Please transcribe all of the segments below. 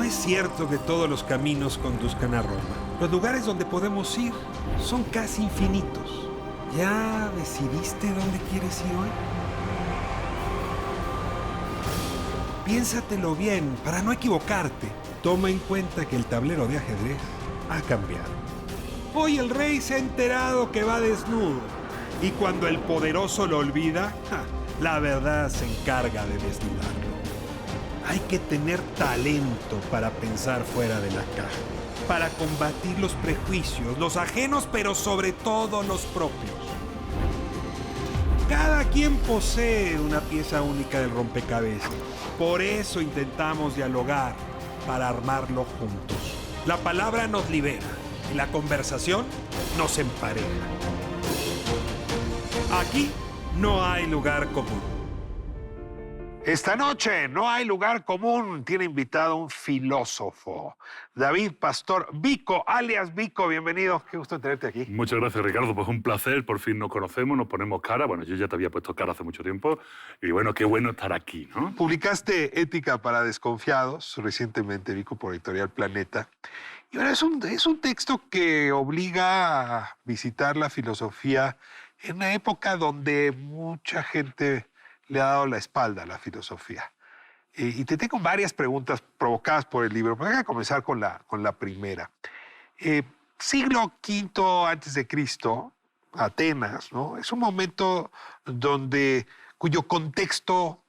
es cierto que todos los caminos conduzcan a Roma. Los lugares donde podemos ir son casi infinitos. ¿Ya decidiste dónde quieres ir hoy? Piénsatelo bien para no equivocarte. Toma en cuenta que el tablero de ajedrez ha cambiado. Hoy el rey se ha enterado que va desnudo. Y cuando el poderoso lo olvida, la verdad se encarga de desnudarlo. Hay que tener talento para pensar fuera de la caja, para combatir los prejuicios, los ajenos, pero sobre todo los propios. Cada quien posee una pieza única del rompecabezas. Por eso intentamos dialogar, para armarlo juntos. La palabra nos libera y la conversación nos empareja. Aquí no hay lugar común. Esta noche no hay lugar común. Tiene invitado un filósofo, David Pastor Vico, alias Vico. Bienvenido. Qué gusto tenerte aquí. Muchas gracias, Ricardo. Pues un placer. Por fin nos conocemos, nos ponemos cara. Bueno, yo ya te había puesto cara hace mucho tiempo. Y bueno, qué bueno estar aquí, ¿no? Publicaste Ética para Desconfiados recientemente, Vico, por Editorial Planeta. Y ahora es un texto que obliga a visitar la filosofía en una época donde mucha gente le ha dado la espalda a la filosofía. Y te tengo varias preguntas provocadas por el libro. Voy a comenzar con la primera. Siglo V antes de Cristo, Atenas, ¿no? Es un momento cuyo contexto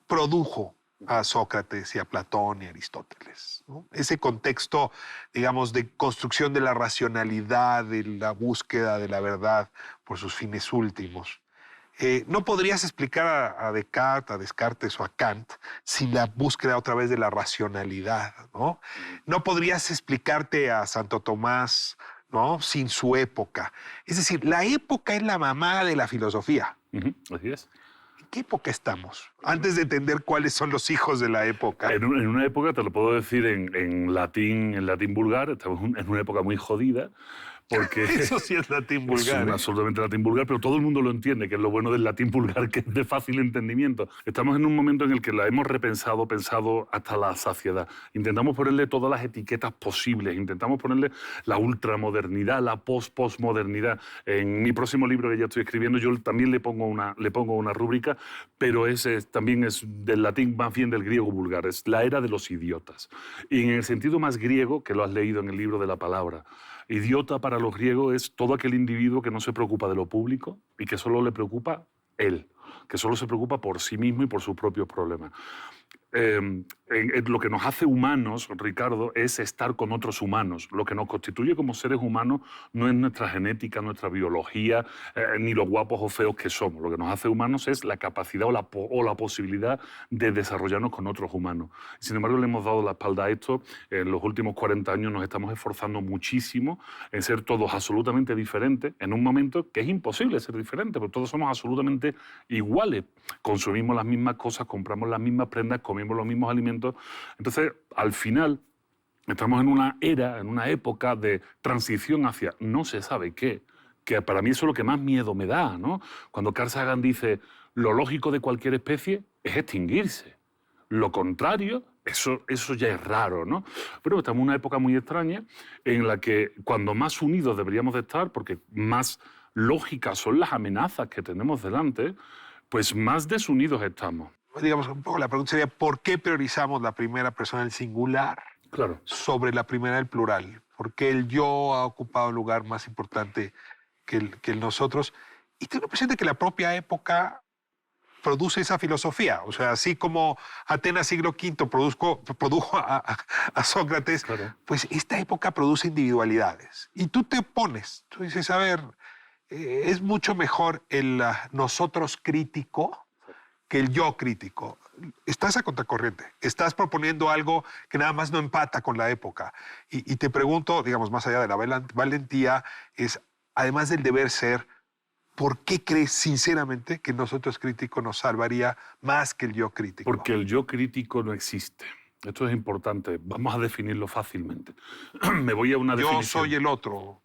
produjo a Sócrates y a Platón y a Aristóteles, ¿no? Ese contexto, digamos, de construcción de la racionalidad, de la búsqueda de la verdad por sus fines últimos. No podrías explicar a Descartes o a Kant sin la búsqueda otra vez de la racionalidad, ¿no? No podrías explicarte a Santo Tomás, ¿no? Sin su época. Es decir, la época es la mamá de la filosofía. Así es. ¿En qué época estamos? Antes de entender cuáles son los hijos de la época. En una época, te lo puedo decir en latín vulgar, estamos en una época muy jodida. Porque eso sí es latín vulgar. Es absolutamente latín vulgar, pero todo el mundo lo entiende, que es lo bueno del latín vulgar, que es de fácil entendimiento. Estamos en un momento en el que la hemos pensado hasta la saciedad. Intentamos ponerle todas las etiquetas posibles, intentamos ponerle la ultramodernidad, la postmodernidad. En mi próximo libro que ya estoy escribiendo, yo también le pongo una rúbrica, pero también es del latín, más bien del griego vulgar, es la era de los idiotas. Y en el sentido más griego, que lo has leído en el libro de la palabra, idiota para los griegos es todo aquel individuo que no se preocupa de lo público y que solo le preocupa él, que solo se preocupa por sí mismo y por sus propios problemas. Lo que nos hace humanos, Ricardo, es estar con otros humanos. Lo que nos constituye como seres humanos no es nuestra genética, nuestra biología, ni los guapos o feos que somos. Lo que nos hace humanos es la capacidad o la posibilidad de desarrollarnos con otros humanos. Sin embargo, le hemos dado la espalda a esto. En los últimos 40 años nos estamos esforzando muchísimo en ser todos absolutamente diferentes en un momento que es imposible ser diferente, porque todos somos absolutamente iguales. Consumimos las mismas cosas, compramos las mismas prendas, comemos los mismos alimentos. Entonces, al final, estamos en una era, en una época de transición hacia no se sabe qué, que para mí eso es lo que más miedo me da, ¿no? Cuando Carl Sagan dice, lo lógico de cualquier especie es extinguirse. Lo contrario, eso ya es raro, ¿no? Pero estamos en una época muy extraña en la que cuando más unidos deberíamos de estar, porque más lógicas son las amenazas que tenemos delante, pues más desunidos estamos. Digamos, un poco la pregunta sería, ¿por qué priorizamos la primera persona del singular sobre la primera del plural? ¿Por qué el yo ha ocupado un lugar más importante que el nosotros? Y tengo la impresión de que la propia época produce esa filosofía. O sea, así como Atenas siglo V produjo a Sócrates, pues esta época produce individualidades. Y tú te opones, tú dices, a ver, es mucho mejor el nosotros crítico que el yo crítico. Estás a contracorriente, estás proponiendo algo que nada más no empata con la época. Y te pregunto, digamos, más allá de la valentía, es, además del deber ser, ¿por qué crees sinceramente que nosotros crítico nos salvaría más que el yo crítico? Porque el yo crítico no existe. Esto es importante. Vamos a definirlo fácilmente. Me voy a una definición. Yo soy el otro.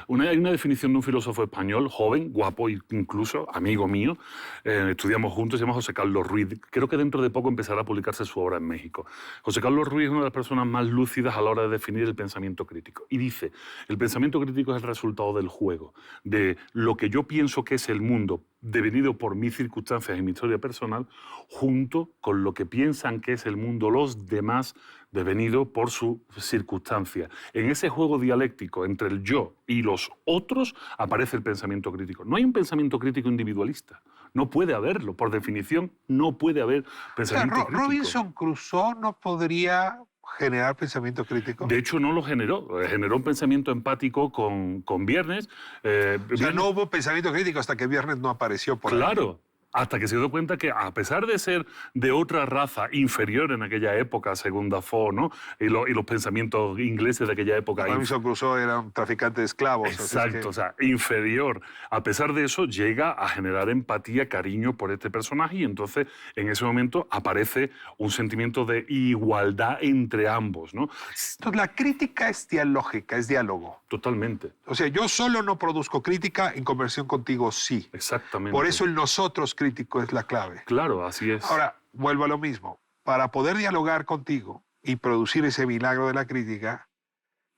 Hay una definición de un filósofo español, joven, guapo, incluso, amigo mío, estudiamos juntos, se llama José Carlos Ruiz. Creo que dentro de poco empezará a publicarse su obra en México. José Carlos Ruiz es una de las personas más lúcidas a la hora de definir el pensamiento crítico. Y dice, el pensamiento crítico es el resultado del juego, de lo que yo pienso que es el mundo, devenido por mis circunstancias y mi historia personal, junto con lo que piensan que es el mundo los demás, devenido por su circunstancia. En ese juego dialéctico entre el yo y los otros aparece el pensamiento crítico. No hay un pensamiento crítico individualista. No puede haberlo. Por definición, no puede haber pensamiento crítico. ¿Robinson Crusoe no podría generar pensamiento crítico? De hecho, no lo generó. Generó un pensamiento empático con Viernes. O sea, no hubo pensamiento crítico hasta que Viernes no apareció por ahí. Claro. Hasta que se dio cuenta que, a pesar de ser de otra raza inferior en aquella época, según Dafoe, ¿no? y los pensamientos ingleses de aquella época. Robinson Crusoe era un traficante de esclavos. Exacto, o sea, inferior. A pesar de eso, llega a generar empatía, cariño por este personaje y entonces, en ese momento, aparece un sentimiento de igualdad entre ambos, ¿no? Entonces, la crítica es dialógica, es diálogo. Totalmente. O sea, yo solo no produzco crítica, en conversión contigo sí. Exactamente. Por eso el nosotros crítico es la clave. Claro, así es. Ahora, vuelvo a lo mismo. Para poder dialogar contigo y producir ese milagro de la crítica,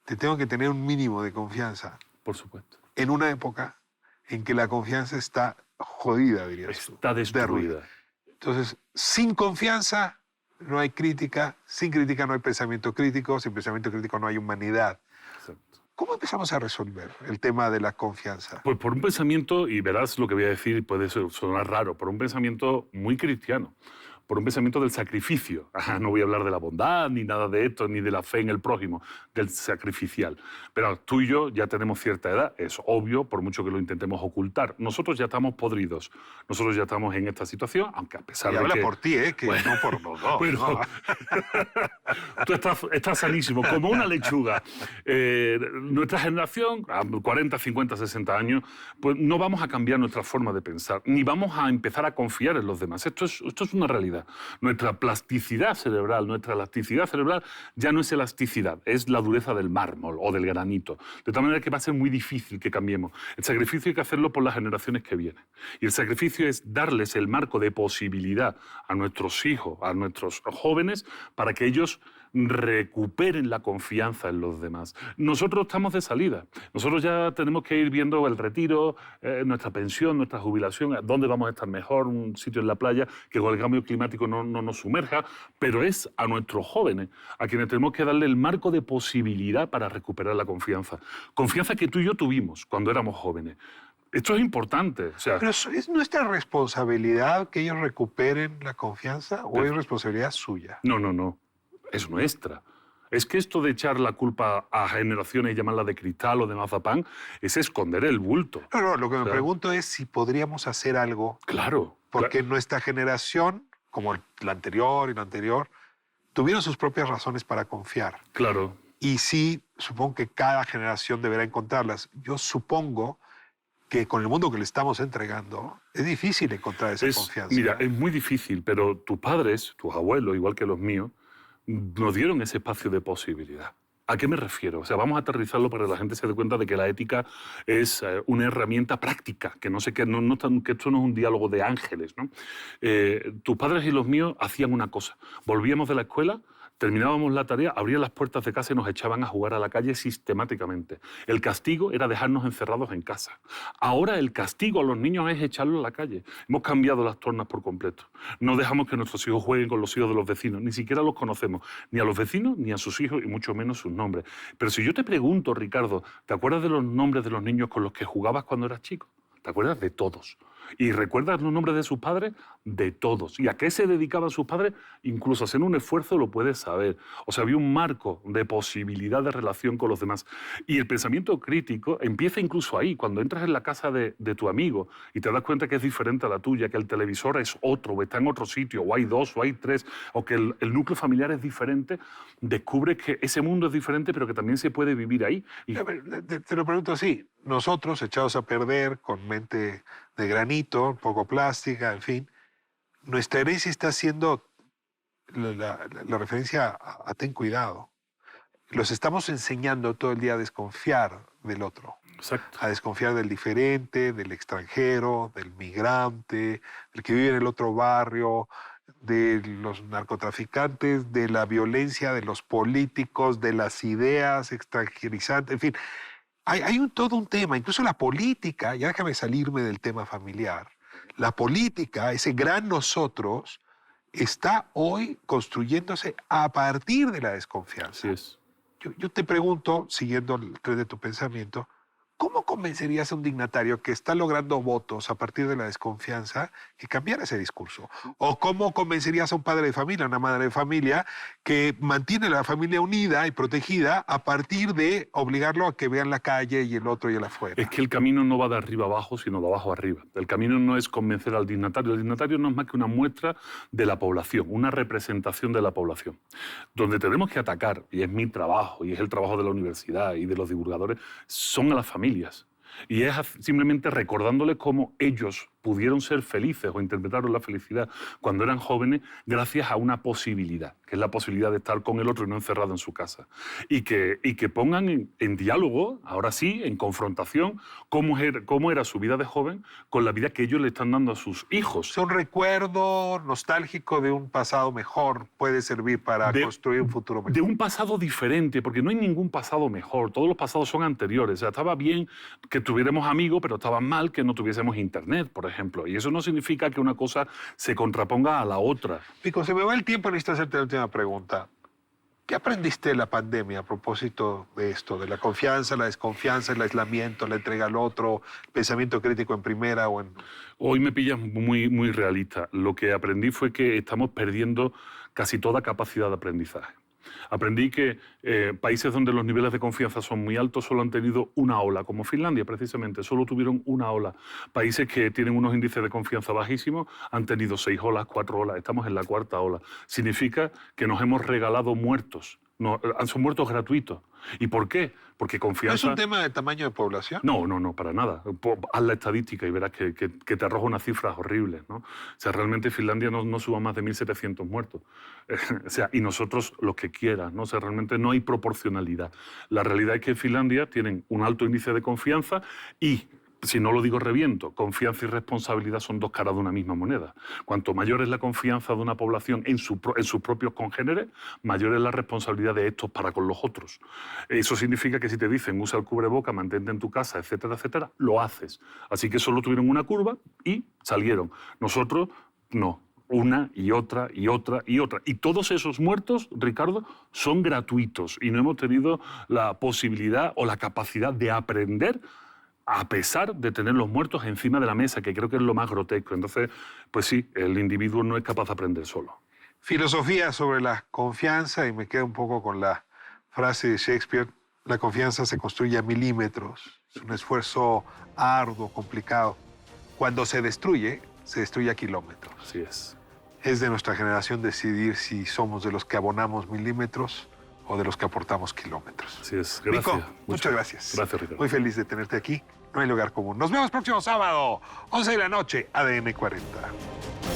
te tengo que tener un mínimo de confianza. Por supuesto. En una época en que la confianza está jodida, dirías tú. Está destruida. Entonces, sin confianza no hay crítica, sin crítica no hay pensamiento crítico, sin pensamiento crítico no hay humanidad. Exacto. ¿Cómo empezamos a resolver el tema de la confianza? Pues por un pensamiento, y verás lo que voy a decir, puede sonar raro, por un pensamiento muy cristiano, por un pensamiento del sacrificio. No voy a hablar de la bondad, ni nada de esto, ni de la fe en el prójimo, del sacrificial. Pero tú y yo ya tenemos cierta edad, es obvio, por mucho que lo intentemos ocultar. Nosotros ya estamos podridos, nosotros ya estamos en esta situación, aunque a pesar de habla que... por ti, que bueno, no por los dos. Bueno, ¿no? tú estás sanísimo, como una lechuga. Nuestra generación, a 40, 50, 60 años, pues no vamos a cambiar nuestra forma de pensar, ni vamos a empezar a confiar en los demás. Esto es una realidad. Nuestra plasticidad cerebral, nuestra elasticidad cerebral ya no es elasticidad, es la dureza del mármol o del granito. De tal manera que va a ser muy difícil que cambiemos. El sacrificio hay que hacerlo por las generaciones que vienen. Y el sacrificio es darles el marco de posibilidad a nuestros hijos, a nuestros jóvenes, para que ellos recuperen la confianza en los demás. Nosotros estamos de salida. Nosotros ya tenemos que ir viendo el retiro, nuestra pensión, nuestra jubilación, dónde vamos a estar mejor, un sitio en la playa, que con el cambio climático no nos sumerja, pero es a nuestros jóvenes a quienes tenemos que darle el marco de posibilidad para recuperar la confianza. Confianza que tú y yo tuvimos cuando éramos jóvenes. Esto es importante. O sea, Pero ¿es nuestra responsabilidad que ellos recuperen la confianza o es responsabilidad suya? No. Es nuestra. Es que esto de echar la culpa a generaciones y llamarla de cristal o de mazapán es esconder el bulto. No, lo que me pregunto es si podríamos hacer algo. Claro. Porque nuestra generación, como la anterior y la anterior, tuvieron sus propias razones para confiar. Claro. Y sí, supongo que cada generación deberá encontrarlas. Yo supongo que con el mundo que le estamos entregando, es difícil encontrar esa confianza. Mira, es muy difícil, pero tus padres, tus abuelos, igual que los míos, nos dieron ese espacio de posibilidad. ¿A qué me refiero? O sea, vamos a aterrizarlo para que la gente se dé cuenta de que la ética es una herramienta práctica, que no sé que esto no es un diálogo de ángeles, ¿no? Tus padres y los míos hacían una cosa. Volvíamos de la escuela, terminábamos la tarea, abrían las puertas de casa y nos echaban a jugar a la calle sistemáticamente. El castigo era dejarnos encerrados en casa. Ahora el castigo a los niños es echarlos a la calle. Hemos cambiado las tornas por completo. No dejamos que nuestros hijos jueguen con los hijos de los vecinos. Ni siquiera los conocemos. Ni a los vecinos, ni a sus hijos, y mucho menos sus nombres. Pero si yo te pregunto, Ricardo, ¿te acuerdas de los nombres de los niños con los que jugabas cuando eras chico? ¿Te acuerdas de todos? ¿Y recuerdas los nombres de sus padres? De todos. ¿Y a qué se dedicaban sus padres? Incluso hacer un esfuerzo lo puedes saber. O sea, había un marco de posibilidad de relación con los demás. Y el pensamiento crítico empieza incluso ahí, cuando entras en la casa de tu amigo y te das cuenta que es diferente a la tuya, que el televisor es otro, o está en otro sitio, o hay dos, o hay tres, o que el núcleo familiar es diferente, descubres que ese mundo es diferente, pero que también se puede vivir ahí. Y... Te lo pregunto así. Nosotros, echados a perder, con mente de granito, poco plástica, en fin, nuestra herencia está haciendo la referencia a ten cuidado. Los estamos enseñando todo el día a desconfiar del otro. Exacto. a desconfiar del diferente, del extranjero, del migrante, del que vive en el otro barrio, de los narcotraficantes, de la violencia de los políticos, de las ideas extranjerizantes, en fin. Hay todo un tema, incluso la política, ya déjame salirme del tema familiar, la política, ese gran nosotros, está hoy construyéndose a partir de la desconfianza. Así es. Yo te pregunto, siguiendo el tren de tu pensamiento, ¿cómo convencerías a un dignatario que está logrando votos a partir de la desconfianza que cambiara ese discurso? ¿O cómo convencerías a un padre de familia, a una madre de familia, que mantiene la familia unida y protegida a partir de obligarlo a que vean la calle y el otro y el afuera? Es que el camino no va de arriba abajo, sino de abajo arriba. El camino no es convencer al dignatario. El dignatario no es más que una muestra de la población, una representación de la población. Donde tenemos que atacar, y es mi trabajo, y es el trabajo de la universidad y de los divulgadores, son a las familias. Y es simplemente recordándoles cómo ellos pudieron ser felices o interpretaron la felicidad cuando eran jóvenes gracias a una posibilidad, que es la posibilidad de estar con el otro y no encerrado en su casa. Y que pongan en diálogo, ahora sí, en confrontación, cómo era su vida de joven con la vida que ellos le están dando a sus hijos. Es un recuerdo nostálgico de un pasado mejor, puede servir para construir un futuro mejor. De un pasado diferente, porque no hay ningún pasado mejor, todos los pasados son anteriores. O sea, estaba bien que tuviéramos amigos, pero estaba mal que no tuviésemos internet, por ejemplo. Y eso no significa que una cosa se contraponga a la otra. Pico, se me va el tiempo, necesito hacerte la última pregunta. ¿Qué aprendiste de la pandemia a propósito de esto, de la confianza, la desconfianza, el aislamiento, la entrega al otro, el pensamiento crítico en primera o en...? Hoy me pillas muy, muy realista. Lo que aprendí fue que estamos perdiendo casi toda capacidad de aprendizaje. Aprendí que países donde los niveles de confianza son muy altos solo han tenido una ola, como Finlandia precisamente, solo tuvieron una ola. Países que tienen unos índices de confianza bajísimos han tenido 6 olas, 4 olas, estamos en la 4ª ola. Significa que nos hemos regalado muertos. No, son muertos gratuitos. ¿Y por qué? Porque confianza... ¿No es un tema de tamaño de población? No, para nada. Haz la estadística y verás que te arroja unas cifras horribles, ¿no? O sea, realmente Finlandia no suba más de 1.700 muertos. O sea, y nosotros los que quieras, ¿no? O sea, realmente no hay proporcionalidad. La realidad es que en Finlandia tienen un alto índice de confianza y... Si no lo digo reviento, confianza y responsabilidad son dos caras de una misma moneda. Cuanto mayor es la confianza de una población en sus propios congéneres, mayor es la responsabilidad de estos para con los otros. Eso significa que si te dicen usa el cubreboca, mantente en tu casa, etcétera, etcétera, lo haces. Así que solo tuvieron una curva y salieron. Nosotros no. Una y otra y otra y otra. Y todos esos muertos, Ricardo, son gratuitos y no hemos tenido la posibilidad o la capacidad de aprender a pesar de tener los muertos encima de la mesa, que creo que es lo más grotesco. Entonces, pues sí, el individuo no es capaz de aprender solo. Filosofía sobre la confianza, y me quedo un poco con la frase de Shakespeare, la confianza se construye a milímetros. Es un esfuerzo arduo, complicado. Cuando se destruye a kilómetros. Así es. Es de nuestra generación decidir si somos de los que abonamos milímetros o de los que aportamos kilómetros. Así es. Gracias. Pico, muchas gracias. Gracias, Ricardo. Muy feliz de tenerte aquí. No hay lugar común. Nos vemos próximo sábado, 11 de la noche, ADN 40.